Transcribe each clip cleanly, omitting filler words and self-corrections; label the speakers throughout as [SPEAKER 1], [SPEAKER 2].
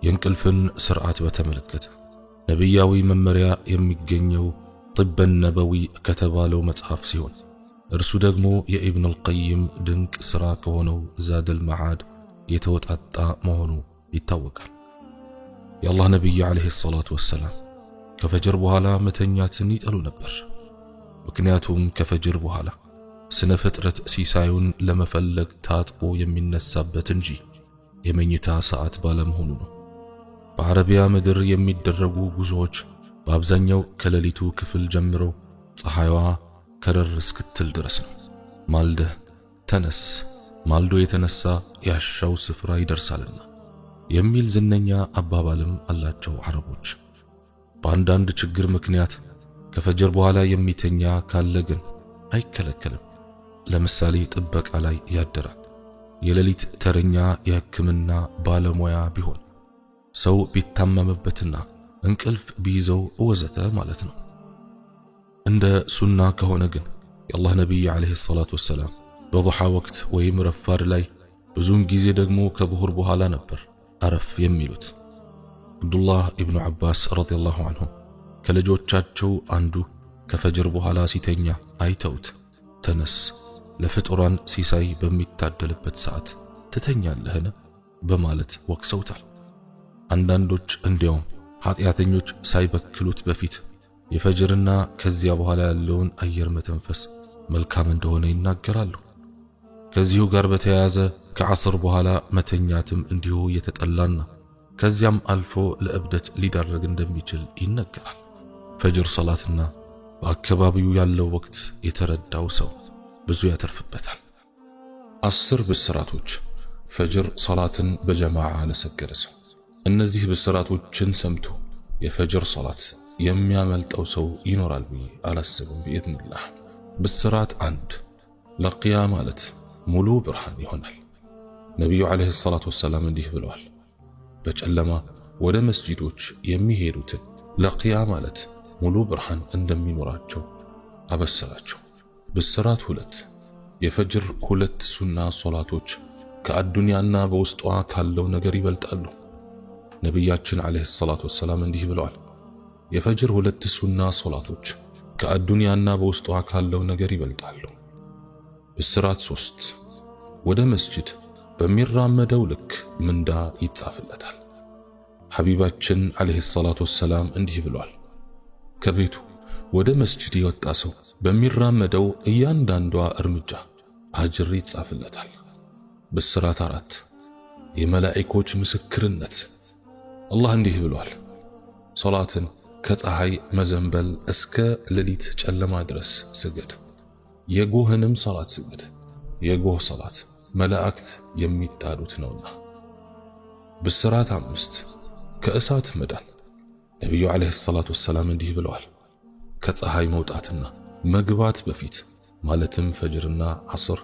[SPEAKER 1] የእንቅልፍን ስርዓት በተመለከተ ነቢያዊ መመሪያ የሚገኘው ጥበ ነበዊ ከተባለው መጽሐፍ ሲሆን እርሱ ደግሞ የኢብኑ አልቀይም ድንቅ ሥራ ከሆነው ዛደል መዓድ የተወጣጣ መሆኑ ይታወቃል። የአላህ ነቢይ ዓለይሂ ሰላቱ ወሰላም ከፈጅር በኋላ መተኛትን ይጠሉ ነበር። ምክንያቱም ከፈጅር በኋላ ስነ ፍጥረት ሲሳዩን ለመፈለግ ታጥቦ የሚነሳበት እንጂ የመኝታ ሰዓት ባለመሆኑ ነው። በአረቢያ ምድር የሚደረጉ ጉዞዎች በአብዛኛው ከሌሊቱ ክፍል ጀምረው ፀሐይዋ ከረር እስክትል ድረስ ነው። ማልደህ ተነስ፣ ማልዶ የተነሳ ያሻው ስፍራ ይደርሳልና የሚል ዝነኛ አባባልም አላቸው አረቦች። በአንዳንድ ችግር ምክንያት ከፈጅር በኋላ የሚተኛ ካለ ግን አይከለከልም። ለምሳሌ ጥበቃ ላይ ያደራል፣ የሌሊት ተረኛ የሕክምና ባለሙያ ቢሆን፣ ሰው ቢታመምበትና እንቅልፍ ቢይዘው ወዘተ ማለት ነው። እንደ ሱና ከሆነ ግን የአላህ ነቢይ ዓለይሂ ሰላቱ ወሰላም በዱሓ ወቅት ወይም ረፋድ ላይ ብዙውን ጊዜ ደግሞ ከዙሁር በኋላ ነበር አረፍ የሚሉት። አብዱላህ ኢብኑ ዓባስ ረዲየላሁ ዐንሁ ከልጆቻቸው አንዱ ከፈጅር በኋላ ሲተኛ አይተውት ተነስ፣ ለፍጡራን ሲሳይ በሚታደልበት ሰዓት ትተኛለህን በማለት ወቅሰውታል። አንዳንዶች እንዲያውም ኃጢአተኞች ሳይበክሉት በፊት የፈጅርና ከዚያ በኋላ ያለውን አየር መተንፈስ መልካም እንደሆነ ይናገራሉ። ከዚሁ ጋር በተያያዘ ከዓስር በኋላ መተኛትም እንዲሁ የተጠላና ከዚያም አልፎ ለእብደት ሊዳረግ እንደሚችል ይነገራል። ፈጅር ሰላትና በአካባቢው ያለው ወቅት የተረዳው ሰው ብዙ ያተርፍበታል። 10 ብስራቶች ፈጅር ሰላትን በጀማዓ ለሰገደ ሰው። እነዚህ ብስራቶችን ሰምቶ የፈጅር ሰላት የሚያመልጠው ሰው ይኖራል ብዬ አላስብም ቢኢዝኒላህ። ብስራት 1 ለቅያ ማለት ሙሉ ብርሃን ይሆናል። ነቢዩ ዓለይሂ ሰላቱ ወሰላም እንዲህ ብለዋል፣ በጨለማ ወደ መስጂዶች የሚሄዱትን ለቅያ ማለት ሙሉ ብርሃን እንደሚኖራቸው አበሰራቸው። ብስራት 2 የፈጅር 2 ሱና ሶላቶች ከአዱንያና በውስጧ ካለው ነገር ይበልጣሉ። ነቢያችን ዓለይሂ ሰላቱ ወሰላም እንዲህ ብለዋል፣ የፈጅር 2 ሱና ሶላቶች ከአዱንያና በውስጧ ካለው ነገር ይበልጣሉ። ብስራት 3 ወደ መስጂድ በሚራመደው ልክ ምንዳ ይጻፍለታል። ሐቢባችን ዓለይሂ ሰላቱ ወሰላም እንዲህ ብለዋል፣ ከቤቱ ወደ መስጂድ የወጣ ሰው በሚራመደው እያንዳንዷ እርምጃ አጅር ይጻፍለታል። ብስራት 4 የመላእክቶች ምስክርነት። አላህ እንዲህ ብለዋል፣ ሶላትን ከፀሐይ መዘንበል እስከ ሌሊት ጨለማ ድረስ ስገድ፣ የጎህንም ሰላት ስገድ፣ የጎህ ሰላት መላእክት የሚጣዱት ነውና። ብስራት 5 ከእሳት መዳን። ነቢዩ ዓለይሂ ሰላቱ ወሰላም እንዲህ ብለዋል፣ ከፀሐይ መውጣትና መግባት በፊት ማለትም ፈጅርና ዐስር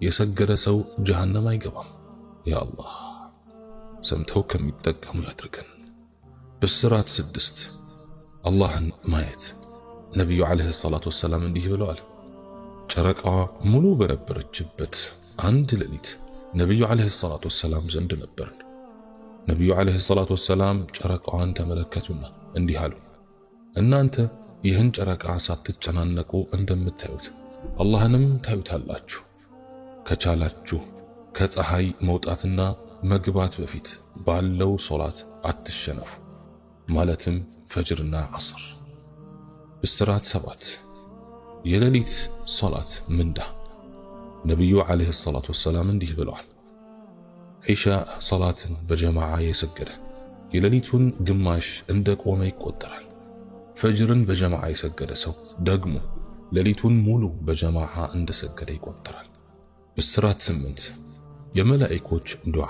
[SPEAKER 1] የሰገደ ሰው ጀሃነም አይገባም። ያ አላህ ሰምተው ከሚጠቀሙ ያድርገን። ብስራት 6 አላህን ማየት። ነቢዩ ዓለይሂ ሰላቱ ወሰላም እንዲህ ብለዋል፣ ጨረቃዋ ሙሉ በነበረችበት አንድ ሌሊት ነቢዩ ዓለይሂ ሰላቱ ወሰላም ዘንድ ነበርን። ነቢዩ ዓለይሂ ሰላቱ ወሰላም ጨረቃዋን ተመለከቱና እንዲህ አሉ፣ እናንተ ይህን ጨረቃ ሳትጨናነቁ እንደምታዩት አላህንም ታዩታላችሁ። ከቻላችሁ ከፀሐይ መውጣትና መግባት በፊት ባለው ሶላት አትሸነፉ፣ ማለትም ፈጅርና ዐስር። ብስራት 7 የሌሊት ሶላት ምንዳ። ነቢዩ ዓለይሂ ሰላቱ ወሰላም እንዲህ ብለዋል፣ ዒሻ ሰላትን በጀማዓ የሰገደ የሌሊቱን ግማሽ እንደ ቆመ ይቆጠራል። ፈጅርን በጀማዓ የሰገደ ሰው ደግሞ ሌሊቱን ሙሉ በጀማዓ እንደሰገደ ይቆጠራል። ብስራት 8 የመላእክቶች ዱዓ።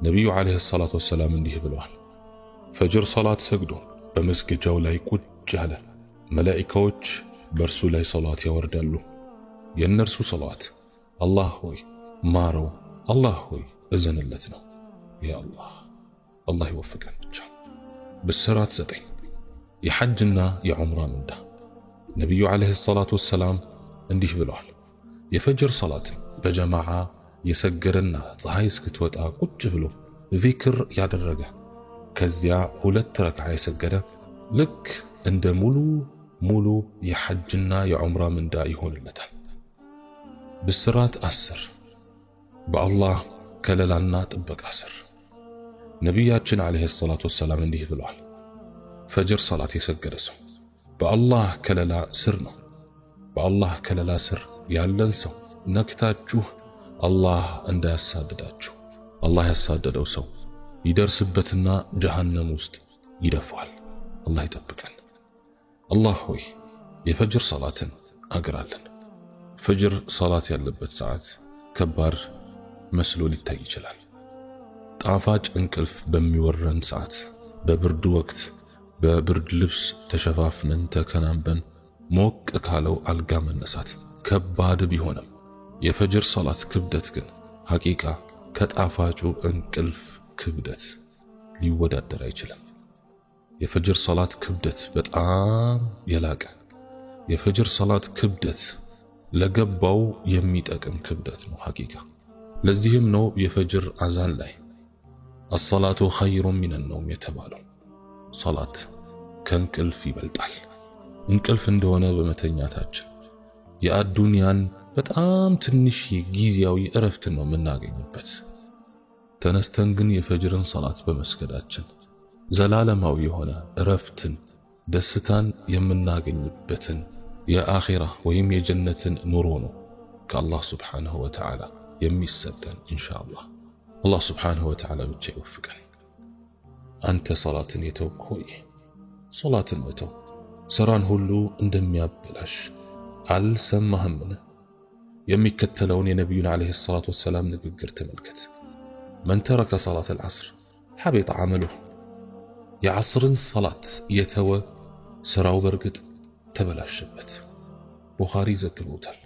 [SPEAKER 1] ነቢዩ ዓለይሂ ሰላቱ ወሰላም እንዲህ ብለዋል፣ ፈጅር ሰላት ሰግዶ በመስገጃው ላይ ቁጭ ያለ መላእክቶች በእርሱ ላይ ሰላት ያወርዳሉ። የእነርሱ ሰላት አላህ ሆይ ማረው፣ አላህ ሆይ እዘንለት ነው። ያ አላህ አላህ ይወፍቀን ብቻ። ብስራት 9 የሐጅና የዑምራ ምንዳ። ነቢዩ ዓለይሂ ሰላቱ ወሰላም እንዲህ ብለዋል፣ የፈጅር ሰላትን በጀማዓ የሰገደና ፀሐይ እስክትወጣ ቁጭ ብሎ ዚክር ያደረገ ከዚያ 2 ረክዓ የሰገደ ልክ እንደ ሙሉ የሐጅና የዑምራ ምንዳ ይሆንለታል። ብስራት 10 በአላህ ከለላና ጥበቃ ስር። ነቢያችን ዓለይሂ ሰላቱ ወሰላም እንዲህ ብለዋል፣ ፈጅር ሰላት የሰገደ ሰው በአላህ ከለላ ስር ነው። በአላህ ከለላ ስር ያለን ሰው ነክታችሁ አላህ እንዳያሳድዳችሁ። አላህ ያሳደደው ሰው ይደርስበትና ጀሃነም ውስጥ ይደፋል። አላህ ይጠብቀን። አላህ ሆይ የፈጅር ሰላትን አግራለን። ፈጅር ሰላት ያለበት ሰዓት ከባድ መስሎ ሊታይ ይችላል። ጣፋጭ እንቅልፍ በሚወረን ሰዓት፣ በብርድ ወቅት በብርድ ልብስ ተሸፋፍነን ተከናንበን ሞቅ ካለው አልጋ መነሳት ከባድ ቢሆንም የፈጅር ሰላት ክብደት ግን ሐቂቃ ከጣፋጩ እንቅልፍ ክብደት ሊወዳደር አይችልም። የፈጅር ሰላት ክብደት በጣም የላቀ፣ የፈጅር ሰላት ክብደት ለገባው የሚጠቅም ክብደት ነው ሐቂቃ። ለዚህም ነው የፈጅር አዛን ላይ አሰላቱ ኸይሩን ሚነ ነውም የተባለው። ሰላት ከእንቅልፍ ይበልጣል። እንቅልፍ እንደሆነ በመተኛታችን የአዱንያን በጣም ትንሽ ጊዜያዊ እረፍትን ነው የምናገኝበት። ተነስተን ግን የፈጅርን ሰላት በመስገዳችን ዘላለማዊ የሆነ እረፍትን፣ ደስታን የምናገኝበትን የአኺራ ወይም የጀነትን ኑሮ ነው ከአላህ ስብሓንሁ ወተዓላ የሚሰጠን ኢንሻአላህ። አላህ ስብሓንሁ ወተዓላ ብቻ ይወፍቀን። አንተ ሰላትን የተውክ ሆይ ሰላትን መተው ሥራን ሁሉ እንደሚያበላሽ አልሰማህምን? የሚከተለውን የነቢዩን ዓለይሂ ሰላቱ ወሰላም ንግግር ተመልከት። መን ተረከ ሰላት አልዓስር ሐቢጠ ዐመሉሁ። የዓስርን ሰላት የተወ ሥራው በርግጥ ተበላሸበት። ቡኻሪ ዘግቦታል።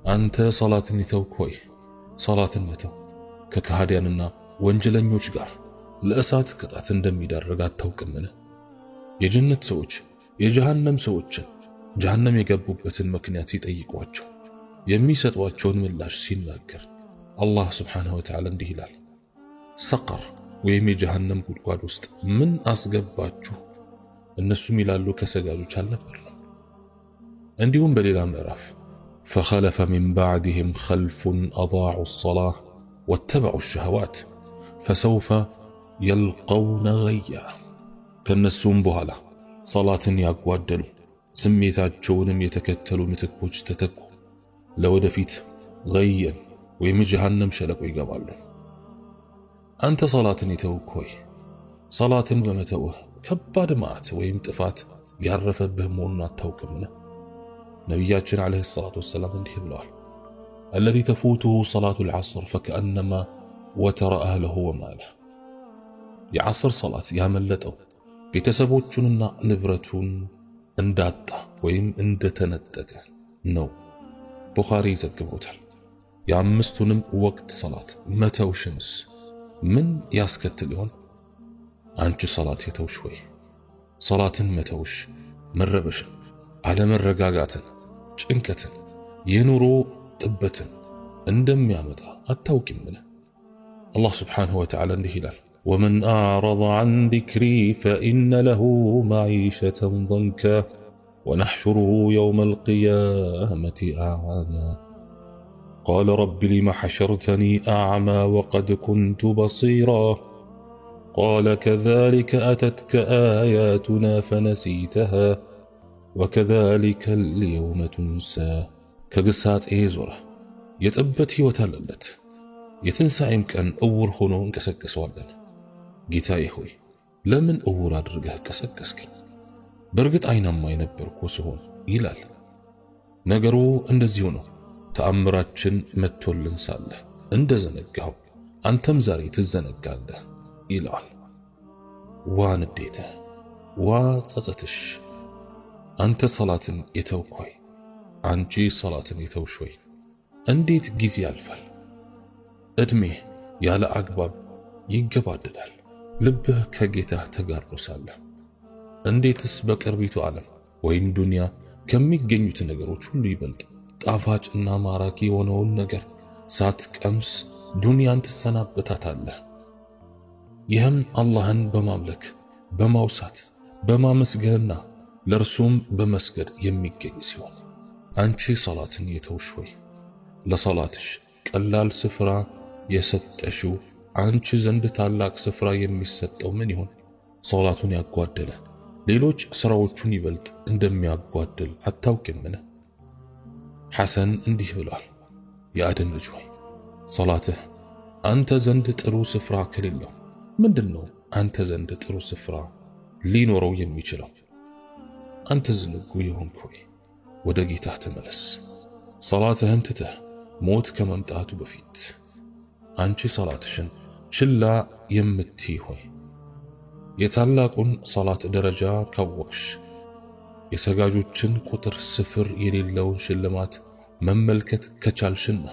[SPEAKER 1] አንተ ሰላትን የተውክ ሆይ ሰላትን መተው ከከሃዲያንና ወንጀለኞች ጋር ለእሳት ቅጣት እንደሚዳርግ አታውቅምን? የጀነት ሰዎች የጀሃነም ሰዎችን ጀሃነም የገቡበትን ምክንያት ሲጠይቋቸው የሚሰጧቸውን ምላሽ ሲናገር አላህ ስብሓንሁ ወተዓላ እንዲህ ይላል፣ ሰቀር ወይም የጀሃነም ጉድጓድ ውስጥ ምን አስገባችሁ? እነሱም ይላሉ ከሰጋጆች አልነበርንም። እንዲሁም በሌላ ምዕራፍ ፈኸለፈ ሚን ባዕድህም ኸልፉን አضاعوا الصلاة واتبعوا الشهوات فسوف يلقون غيا። ከነሱም በኋላ ሰላትን ያጓደሉ ስሜታቸውንም የተከተሉ ምትኮች ተተኩ። ለወደፊት ገየን ወይም ጀሃነም ሸለቆ ይገባሉ። አንተ ሰላትን የተውክ ሆይ ሰላትን በመተውህ ከባድ መዓት ወይም ጥፋት ያረፈብህ መሆኑን አታውቅምን? ነቢያችን ዓለይሂ ሰላቱ ወሰላም እንዲህ ብለዋል፣ አለዚ ተፉቱሁ ሰላቱ ልዓስር ፈከአነማ ወተረ አህለሁ ወማለህ። የዓስር ሰላት ያመለጠው ቤተሰቦቹንና ንብረቱን እንዳጣ ወይም እንደተነጠቀ ነው። ቡኻሪ ዘግቦታል። የአምስቱንም ወቅት ሰላት መተውሽንስ ምን ያስከትል ይሆን? አንቺ ሰላት የተውሽ ሆይ ሰላትን መተውሽ መረበሽን፣ አለመረጋጋትን፣ ጭንቀትን፣ የኑሮ ጥበትን እንደሚያመጣ አታውቂምን? አላህ ስብሓንሁ ወተዓላ እንዲህ ይላል፣ ወመን አዕረض ዐን ዚክሪ ፈኢነ ለሁ መዒሸተን ضንካ ወነሕሹሩሁ የውመል ቂያመቲ አዕማ ቃለ ረቢ ሊመ ሐሸርተኒ አዕማ ወቀድ ኩንቱ በሲራ ቃለ ከዛሊከ አተትከ አያቱና ፈነሲተሃ ወከዛሊከ ልየውመ ቱንሳ። ከግሳጼ ዞረ የጥበት ሕይወት አለለት። የትንሣኤም ቀን እውር ሆኖ እንቀሰቅሰዋለን። ጌታዬ ሆይ ለምን እውር አድርገህ ቀሰቀስከኝ? በእርግጥ አይናማ የነበርኩ ስሆን ይላል። ነገሩ እንደዚሁ ነው። ተአምራችን መጥቶልን ሳለ እንደዘነጋው አንተም ዛሬ ትዘነጋለህ ይለዋል። ዋ ንዴትህ፣ ዋ ጸጸትሽ! አንተ ሰላትን የተውክ ሆይ፣ አንቺ ሰላትን የተውሽ ሆይ እንዴት ጊዜ ያልፋል! ዕድሜ ያለ አግባብ ይገባደዳል። ልብህ ከጌታህ ተጋርዶ ሳለ እንዴትስ በቅርቢቱ ዓለም ወይም ዱንያ ከሚገኙት ነገሮች ሁሉ ይበልጥ ጣፋጭና ማራኪ የሆነውን ነገር ሳትቀምስ ዱንያን ትሰናበታታለህ? ይህም አላህን በማምለክ በማውሳት በማመስገንና ለእርሱም በመስገድ የሚገኝ ሲሆን አንቺ ሰላትን የተውሽ ሆይ ለሰላትሽ ቀላል ስፍራ የሰጠሽው አንቺ ዘንድ ታላቅ ስፍራ የሚሰጠው ምን ይሆን? ሰላቱን ያጓደለ ሌሎች ስራዎቹን ይበልጥ እንደሚያጓድል አታውቂምን? ሐሰን እንዲህ ብሏል፣ የአደም ልጅ ሆይ ሰላትህ አንተ ዘንድ ጥሩ ስፍራ ከሌለው ምንድነው አንተ ዘንድ ጥሩ ስፍራ ሊኖረው የሚችለው? አንተ ዝንጉ የሆንክ ሆይ ወደ ጌታህ ተመለስ። ሰላትህን ትተህ ሞት ከመምጣቱ በፊት አንቺ ሰላትሽን ችላ የምትይ ሆይ የታላቁን ሰላት ደረጃ ካወቅሽ የሰጋጆችን ቁጥር ስፍር የሌለውን ሽልማት መመልከት ከቻልሽና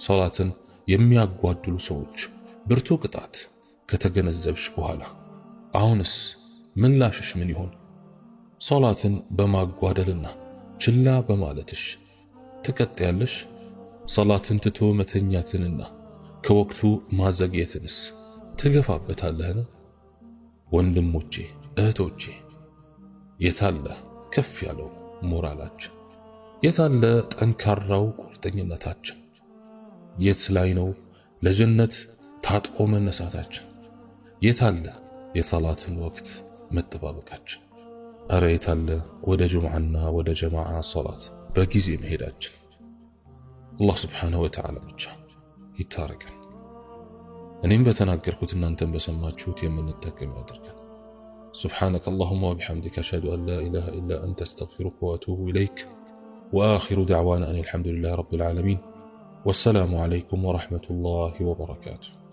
[SPEAKER 1] ሰላትን የሚያጓድሉ ሰዎች ብርቱ ቅጣት ከተገነዘብሽ በኋላ አሁንስ ምላሽሽ ምን ይሆን? ሰላትን በማጓደልና ችላ በማለትሽ ትቀጥያለሽ? ሰላትን ትቶ መተኛትንና ከወቅቱ ማዘግየትንስ ትገፋበታለህን? ወንድሞቼ እህቶቼ፣ የታለ ከፍ ያለው ሞራላችን? የታለ ጠንካራው ቁርጠኝነታችን? የት ላይ ነው ለጀነት ታጥቆ መነሳታችን? የታለ የሰላትን ወቅት መጠባበቃችን? እረ የታለ ወደ ጁምዓና ወደ ጀማዓ ሰላት በጊዜ መሄዳችን? አላህ ስብሓንሁ ወተዓላ ብቻ ይታረቀን። እኔም በተናገርኩት እናንተም በሰማችሁት የምንጠቀም ያድርገን። سبحانك اللهم وبحمدك أشهد أن لا إله إلا أنت استغفرك وأتوب إليك وآخر دعوانا أن الحمد لله رب العالمين والسلام عليكم ورحمة الله وبركاته.